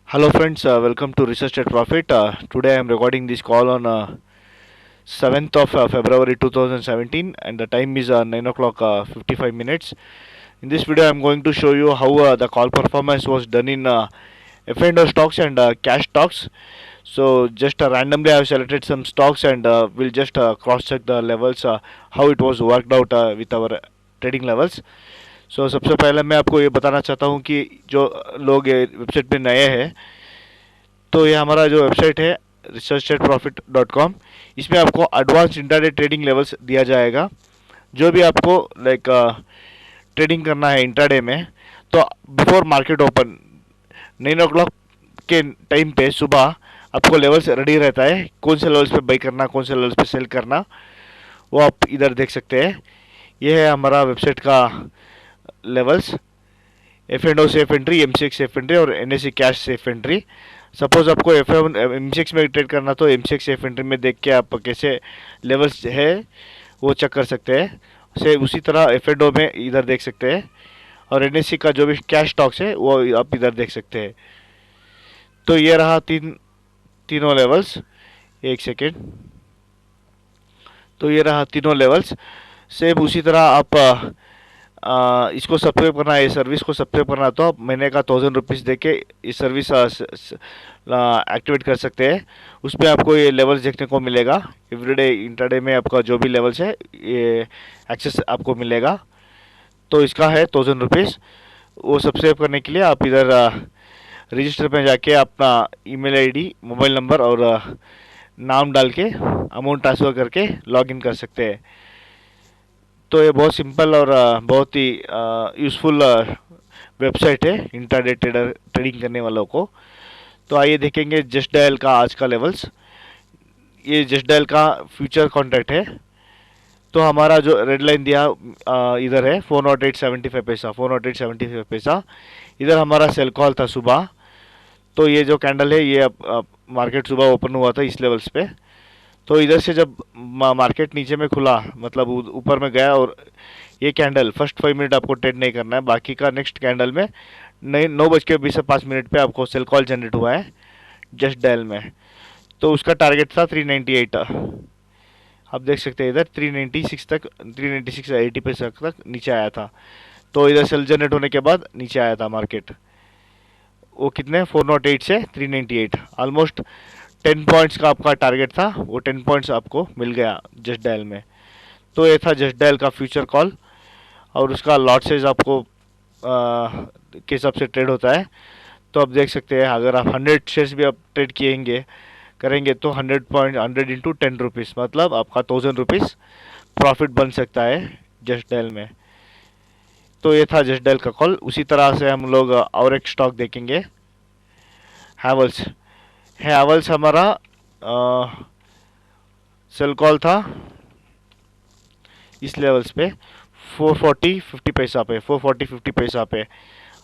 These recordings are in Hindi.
Hello friends, welcome to Research at Profit. Today I am recording this call on 7th of February 2017 and the time is 9 o'clock 55 minutes. In this video I am going to show you how the call performance was done in F&O stocks and cash stocks. So just randomly I have selected some stocks and we'll just cross check the levels, how it was worked out with our trading levels. सबसे पहले मैं आपको ये बताना चाहता हूँ कि जो लोग वेबसाइट पे नए हैं, तो ये हमारा जो वेबसाइट है research@profit.com, इसमें आपको एडवांस इंट्राडे ट्रेडिंग लेवल्स दिया जाएगा। जो भी आपको लाइक ट्रेडिंग करना है इंट्राडे में, तो बिफोर मार्केट ओपन 9 o'clock के टाइम पे सुबह आपको लेवल्स रेडी रहता है, कौन से लेवल्स पे बाई करना, कौन से लेवल्स पे सेल करना, वो आप इधर देख सकते हैं। ये है हमारा वेबसाइट का levels, F and O safe entry, M C X safe entry और N S C cash safe entry. Suppose आपको एफ एम सी एक्स में ट्रेड करना, तो M C X safe entry में देख के आप कैसे लेवल्स है वो चेक कर सकते हैं। से उसी तरह एफ एंड ओ में इधर देख सकते हैं, और एन एस सी का जो भी कैश स्टॉक्स है वो आप इधर देख सकते हैं। तो ये रहा तीनों लेवल्स। एक सेकेंड। तो ये रहा तीनों लेवल्स। सेम उसी तरह आप इसको सब्सक्राइब करना है, इस सर्विस को सब्सक्राइब करना, तो आप महीने का 1000 रुपीज़ दे के इस सर्विस एक्टिवेट कर सकते हैं। उसमें आपको ये लेवल्स देखने को मिलेगा। एवरीडे इंट्राडे में आपका जो भी लेवल्स है ये एक्सेस आपको मिलेगा। तो इसका है 1000 रुपीज़। वो सब्सक्राइब करने के लिए आप इधर रजिस्टर में जाके अपना ईमेल आईडी, मोबाइल नंबर और नाम डाल के अमाउंट ट्रांसफ़र करके लॉगिन कर सकते हैं। तो ये बहुत सिंपल और बहुत ही यूज़फुल वेबसाइट है इंट्राडे ट्रेडिंग करने वालों को। तो आइए देखेंगे जस्ट डायल का आज का लेवल्स। ये जस्ट डायल का फ्यूचर कॉन्ट्रैक्ट है। तो हमारा जो रेड लाइन दिया इधर है 408.75 पैसा, 408.75 पैसा। इधर हमारा सेल कॉल था सुबह। तो ये जो कैंडल है ये मार्केट सुबह ओपन हुआ था इस लेवल्स पे। तो इधर से जब मार्केट नीचे में खुला, मतलब ऊपर में गया, और ये कैंडल फर्स्ट 5 मिनट आपको ट्रेड नहीं करना है, बाकी का नेक्स्ट कैंडल में 9:20 पे आपको सेल कॉल जनरेट हुआ है जस्ट डायल में। तो उसका टारगेट था 398। आप देख सकते हैं इधर 396 तक, 396.80 पैसा तक नीचे आया था। तो इधर सेल जनरेट होने के बाद नीचे आया था मार्केट। वो कितने 408 से 398, ऑलमोस्ट 10 पॉइंट्स का आपका टारगेट था, वो 10 पॉइंट्स आपको मिल गया जस्ट डायल में। तो ये था जस्ट डायल का फ्यूचर कॉल, और उसका लॉट साइज आपको के हिसाब से ट्रेड होता है। तो आप देख सकते हैं अगर आप 100 शेयर्स भी आप ट्रेड करेंगे तो 100 इंटू 10 रुपीज़, मतलब आपका 1000 रुपीज़ प्रॉफिट बन सकता है जस्ट डायल में। तो ये था जस्ट डायल का कॉल। उसी तरह से हम लोग और एक स्टॉक देखेंगे, हैवल्स। हैवल्स हमारा सेल कॉल था इस लेवल्स पे 440.50 पैसा पे, 440.50 पैसा पे।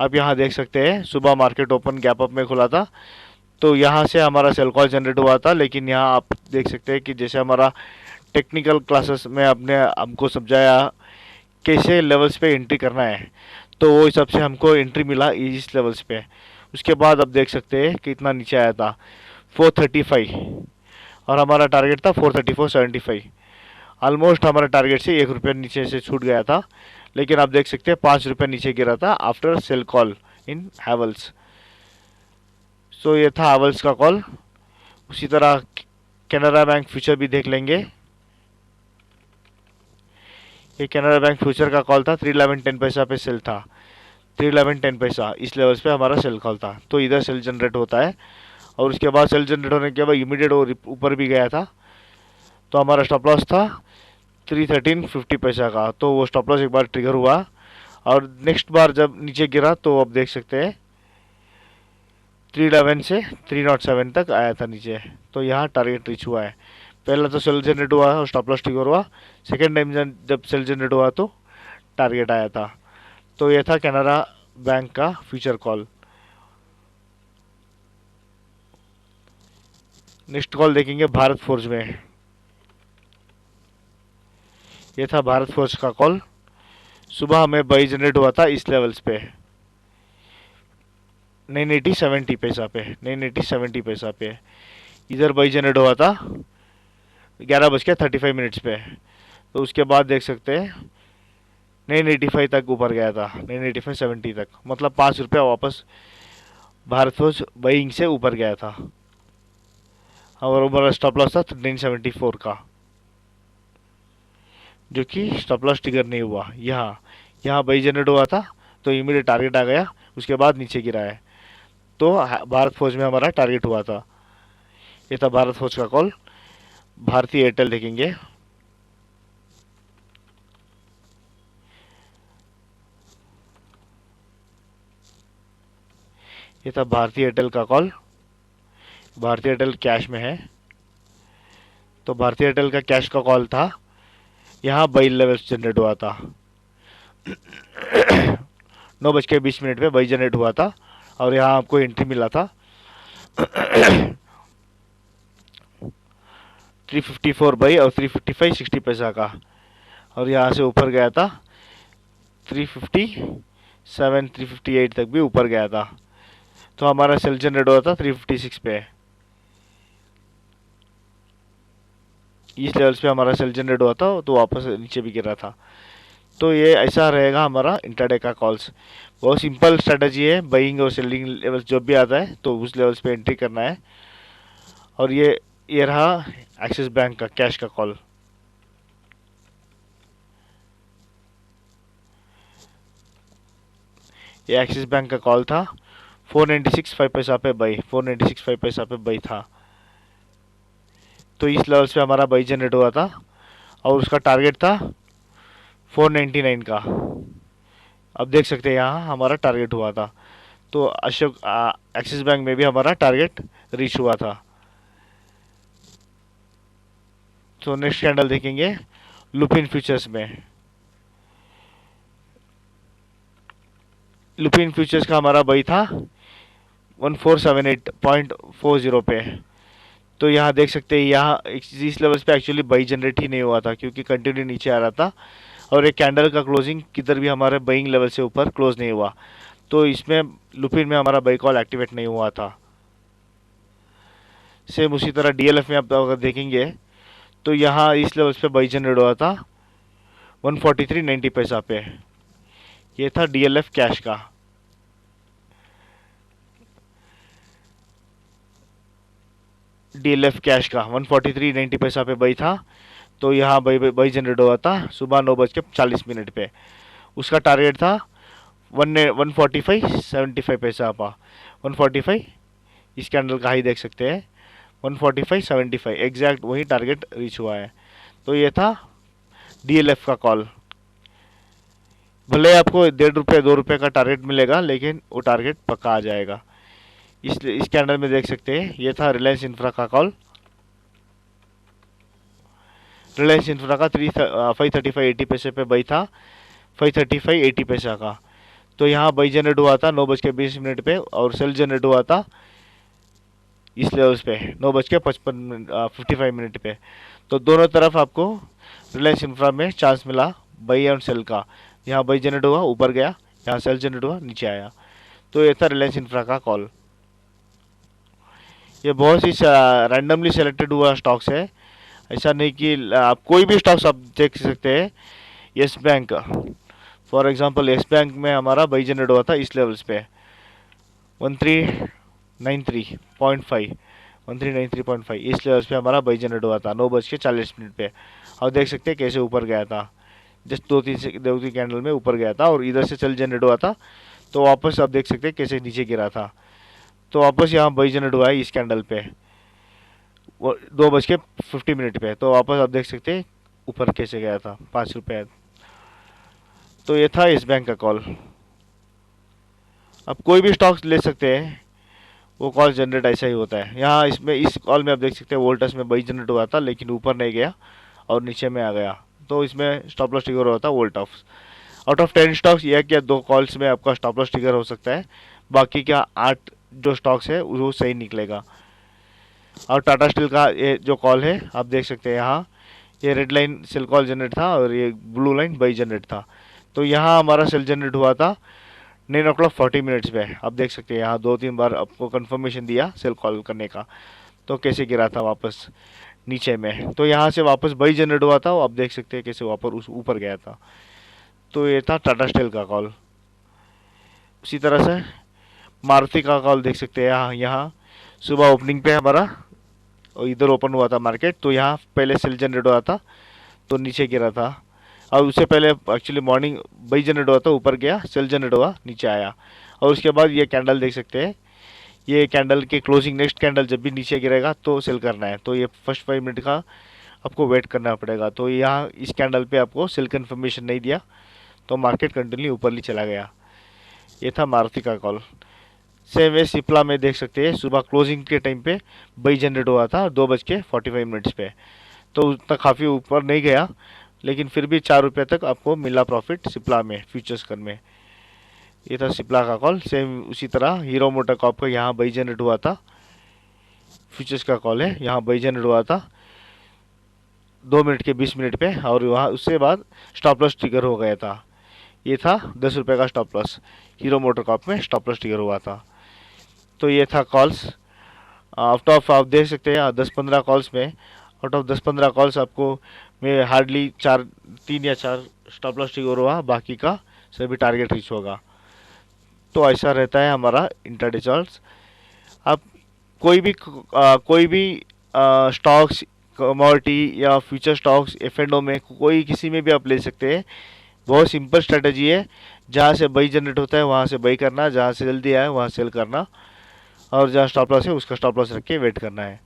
आप यहाँ देख सकते हैं सुबह मार्केट ओपन गैप अप में खुला था, तो यहाँ से हमारा सेल कॉल जनरेट हुआ था। लेकिन यहाँ आप देख सकते हैं कि जैसे हमारा टेक्निकल क्लासेस में आपने हमको समझाया कैसे लेवल्स पे एंट्री करना है, तो वो हिसाब से हमको एंट्री मिला इस लेवल्स पे। उसके बाद आप देख सकते हैं कितना नीचे आया था 435, और हमारा टारगेट था 434.75। ऑलमोस्ट हमारा टारगेट से 1 रुपया नीचे से छूट गया था, लेकिन आप देख सकते हैं 5 रुपये नीचे गिरा था after sale call in Havells. सो ये था हैवल्स का कॉल। उसी तरह कैनरा बैंक फ्यूचर भी देख लेंगे। ये कैनरा बैंक फ्यूचर का कॉल था, 311.10 पैसा पे सेल था, 311.10 पैसा इस लेवल्स पे हमारा सेल कॉल था। तो इधर सेल जनरेट होता है, और उसके बाद सेल जनरेट होने के बाद इमीडिएट वो ऊपर भी गया था। तो हमारा स्टॉप लॉस था 313.50 पैसा का। तो वो स्टॉप लॉस एक बार ट्रिगर हुआ, और नेक्स्ट बार जब नीचे गिरा तो आप देख सकते हैं 311 से 307 तक आया था नीचे। तो यहाँ टारगेट रीच हुआ है। पहला तो सेल जनरेट हुआ और स्टॉप लॉस ट्रिगर हुआ, सेकेंड टाइम जब सेल जनरेट हुआ तो टारगेट आया था। तो ये था कैनरा बैंक का फ्यूचर कॉल। नेक्स्ट कॉल देखेंगे भारत फोर्ज में। ये था भारत फोर्ज का कॉल। सुबह हमें बाई जनरेट हुआ था इस लेवल्स पे। 980 पैसा पे, 980 पैसा पे। इधर बाई जनरेट हुआ था 11:35 पे। तो उसके बाद देख सकते हैं 985 तक ऊपर गया था, 985.70 तक, मतलब 5 रुपया वापस भारत फौज बाइंग से ऊपर गया था। और हमारा स्टॉप लॉस था 974 का, जो कि स्टॉप लॉस ट्रिगर नहीं हुआ। यहाँ यहाँ बाई जनरेट हुआ था तो इमीडिएट टारगेट आ गया, उसके बाद नीचे गिरा है। तो भारत फौज में हमारा टारगेट हुआ था। ये था भारत फौज का कॉल। भारतीय एयरटेल देखेंगे। ये था भारतीय एयरटेल का कॉल। भारतीय एयरटेल कैश में है, तो भारतीय एयरटेल का कैश का कॉल था। यहाँ बाई लेवल जनरेट हुआ था 9:20 पे बाई जनरेट हुआ था, और यहाँ आपको एंट्री मिला था 354 बाई और 355.60 पैसा का, और यहाँ से ऊपर गया था 357 358 तक भी ऊपर गया था। तो हमारा सेल जनरेट हुआ था 356 पे। इस लेवल्स पे हमारा सेल जनरेट हुआ था, तो वापस नीचे भी गिरा था। तो ये ऐसा रहेगा हमारा इंट्राडे का कॉल्स। बहुत सिंपल स्ट्रेटजी है, बाइंग और सेलिंग लेवल्स जो भी आता है तो उस लेवल्स पे एंट्री करना है। और ये रहा एक्सिस बैंक का कैश का कॉल। ये एक्सिस बैंक का कॉल था, 496.5 पे बाई, 496.5 पे बाई था। तो इस लेवल्स पे हमारा बाई जनरेट हुआ था, और उसका टारगेट था 499 का। अब देख सकते हैं यहाँ हमारा टारगेट हुआ था। तो अशोक एक्सिस बैंक में भी हमारा टारगेट रीच हुआ था। तो नेक्स्ट कैंडल देखेंगे लुपिन फ्यूचर्स में। लुपिन फ्यूचर्स का हमारा बाई था 1478.40 पे। तो यहाँ देख सकते हैं, यहाँ इस लेवल्स पे एक्चुअली बाई जनरेट ही नहीं हुआ था, क्योंकि कंटिन्यू नीचे आ रहा था, और एक कैंडल का क्लोजिंग किधर भी हमारे बाइंग लेवल से ऊपर क्लोज नहीं हुआ। तो इसमें लुपिन में हमारा बाई कॉल एक्टिवेट नहीं हुआ था। सेम उसी तरह डीएलएफ में आप अगर देखेंगे तो यहाँ इस लेवल्स पे बाई जनरेट हुआ था 143.90 पैसा पे। ये था डीएलएफ कैश का। डीएलएफ कैश का 143.90 पैसा पे बाई था। तो यहाँ बाई जनरेट हुआ था सुबह 9:40 पे। उसका टारगेट था 145.75 पैसा पा 145। इस कैंडल का हाई देख सकते हैं 145.75, एग्जैक्ट वही टारगेट रीच हुआ है। तो ये था डीएलएफ का कॉल। भले आपको 1.5 रुपये 2 रुपये का टारगेट मिलेगा, लेकिन वो टारगेट पक्का आ जाएगा। इस कैंडल में देख सकते हैं ये था रिलायंस इंफ्रा का कॉल। रिलायंस इंफ्रा का 535.80 पैसे पे बाई था, 535.80 पैसा का। तो यहाँ बाई जनरेट हुआ था 9:20 पे, और सेल जनरेट हुआ था इस लेवल्स पे 9:55 पे। तो दोनों तरफ आपको रिलायंस इंफ्रा में चांस मिला बाई एंड सेल का। यहाँ बाई जनरेट हुआ ऊपर गया, यहाँ सेल जनरेट हुआ नीचे आया। तो ये था रिलायंस इंफ्रा का कॉल। ये बहुत ही रैंडमली सेलेक्टेड हुआ स्टॉक्स है, ऐसा नहीं कि आप कोई भी स्टॉक्स आप देख सकते हैं। Yes bank for example, yes bank में हमारा बाई जनरेट हुआ था इस लेवल्स पे 1393.5, 1393.5 इस लेवल्स पे हमारा बाई जनरेट हुआ था 9:40 पे। और देख सकते हैं कैसे ऊपर गया था, जस्ट दो तीन कैंडल में ऊपर गया था, और इधर से सेल जनरेट हुआ था, तो वापस आप देख सकते हैं कैसे नीचे गिरा था। तो वापस यहाँ बाई जनरेट हुआ है इस कैंडल पे 2:50 पे। तो वापस आप देख सकते हैं ऊपर कैसे गया था 5 रुपये। तो ये था इस बैंक का कॉल। आप कोई भी स्टॉक्स ले सकते हैं, वो कॉल जनरेट ऐसा ही होता है। यहाँ इसमें इस कॉल में आप देख सकते हैं वोल्टस में बाई जनरेट हुआ था, लेकिन ऊपर नहीं गया और नीचे में आ गया। तो इसमें स्टॉप लॉस ट्रिगर होता है वोल्टस। आउट ऑफ 10 स्टॉक्स एक या दो कॉल्स में आपका स्टॉप लॉस ट्रिगर हो सकता है, बाकी क्या 8 जो स्टॉक्स है वो सही निकलेगा। और टाटा स्टील का ये जो कॉल है आप देख सकते हैं, यहाँ ये red line sell call generate था, और ये ब्लू लाइन बाई जनरेट था। तो यहाँ हमारा सेल जनरेट हुआ था 9:40 पे आप देख सकते हैं, यहाँ 2-3 बार आपको कंफर्मेशन दिया सेल कॉल करने का। तो कैसे गिरा था वापस नीचे में, तो यहाँ से वापस बाई जनरेट हुआ था, आप देख सकते हैं कैसे वापस उस ऊपर गया था। तो ये था टाटा स्टील का कॉल। उसी तरह से मारुति का कॉल देख सकते हैं, यहाँ सुबह ओपनिंग पे हमारा और इधर ओपन हुआ था मार्केट, तो यहाँ पहले सेल जनरेट हुआ था तो नीचे गिरा था। और उससे पहले एक्चुअली मॉर्निंग बाई जनरेट हुआ था, ऊपर गया, सेल जनरेट हुआ, नीचे आया। और उसके बाद ये कैंडल देख सकते हैं, ये कैंडल के क्लोजिंग, नेक्स्ट कैंडल जब भी नीचे गिरेगा तो सेल करना है। तो ये फर्स्ट 5 मिनट का आपको वेट करना पड़ेगा। तो यहाँ इस कैंडल पे आपको सेल कन्फर्मेशन नहीं दिया तो मार्केट कंटिन्यू ऊपर चला गया। ये था मारुति का कॉल। सेम वे सिप्ला में देख सकते हैं, सुबह क्लोजिंग के टाइम पे बाई जनरेट हुआ था 2:45 पे, तो उतना काफ़ी ऊपर नहीं गया, लेकिन फिर भी 4 रुपये तक आपको मिला प्रॉफिट सिप्ला में, फ्यूचर्स कर में। ये था सिप्ला का कॉल। सेम उसी तरह हीरो मोटर कॉप का यहाँ बाई जनरेट हुआ था, फ्यूचर्स का कॉल है, यहाँ बाई जनरेट हुआ था 2 मिनट के 20 मिनट पे, और वहाँ उससे बाद स्टॉप लॉस ट्रिगर हो गया था। ये था 10 रुपये का stop loss, Hero MotoCorp में स्टॉप लॉस ट्रिगर हुआ था। तो ये था कॉल्स। आउट ऑफ आप देख सकते हैं 10-15 कॉल्स में, आउट ऑफ 10-15 कॉल्स आपको में हार्डली 3 या 4 स्टॉप लॉस ट्रिगर हुआ, बाकी का सभी टारगेट रीच होगा। तो ऐसा रहता है हमारा इंट्राडे चार्ट्स। आप कोई भी स्टॉक्स, कमोडिटी या फ्यूचर स्टॉक्स, F&O में कोई किसी में भी आप ले सकते हैं। बहुत सिंपल स्ट्रेटजी है, जहाँ से बाई जनरेट होता है वहाँ से बाई करना, जहाँ से जल्दी आए वहाँ सेल करना, और जहाँ स्टॉप लॉस है उसका स्टॉप लॉस रख के वेट करना है,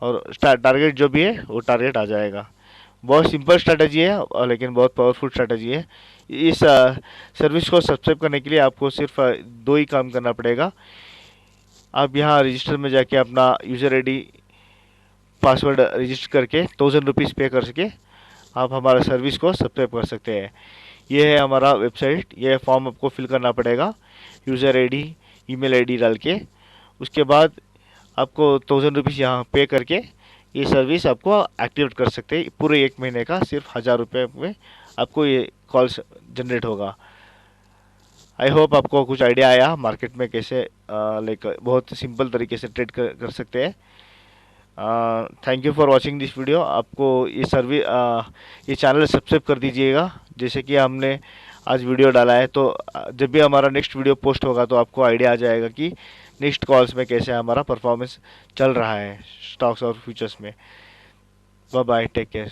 और टारगेट जो भी है वो टारगेट आ जाएगा। बहुत सिंपल स्ट्रेटजी है लेकिन बहुत पावरफुल स्ट्रेटजी है। इस सर्विस को सब्सक्राइब करने के लिए आपको सिर्फ 2 ही काम करना पड़ेगा। आप यहाँ रजिस्टर में जाके अपना यूज़र ID, पासवर्ड रजिस्टर करके 1000 रुपीज़ पे कर सके आप हमारा सर्विस को सब्सक्राइब कर सकते हैं। ये है हमारा वेबसाइट, ये फॉर्म आपको फिल करना पड़ेगा, यूज़र ID, ईमेल ID डाल के। उसके बाद आपको 1000 रुपीज़ यहाँ पे करके ये सर्विस आपको एक्टिवेट कर सकते हैं। पूरे 1 महीने का सिर्फ 1000 रुपये में आपको ये कॉल्स जनरेट होगा। आई होप आपको कुछ आइडिया आया मार्केट में कैसे लाइक बहुत सिंपल तरीके से ट्रेड कर सकते हैं। Thank you for watching this video. आपको ये चैनल सब्सक्राइब कर दीजिएगा, जैसे कि हमने आज वीडियो डाला है, तो जब भी हमारा नेक्स्ट वीडियो पोस्ट होगा तो आपको आइडिया आ जाएगा कि नेक्स्ट कॉल्स में कैसे हमारा परफॉर्मेंस चल रहा है स्टॉक्स और फ्यूचर्स में। Bye bye, take care.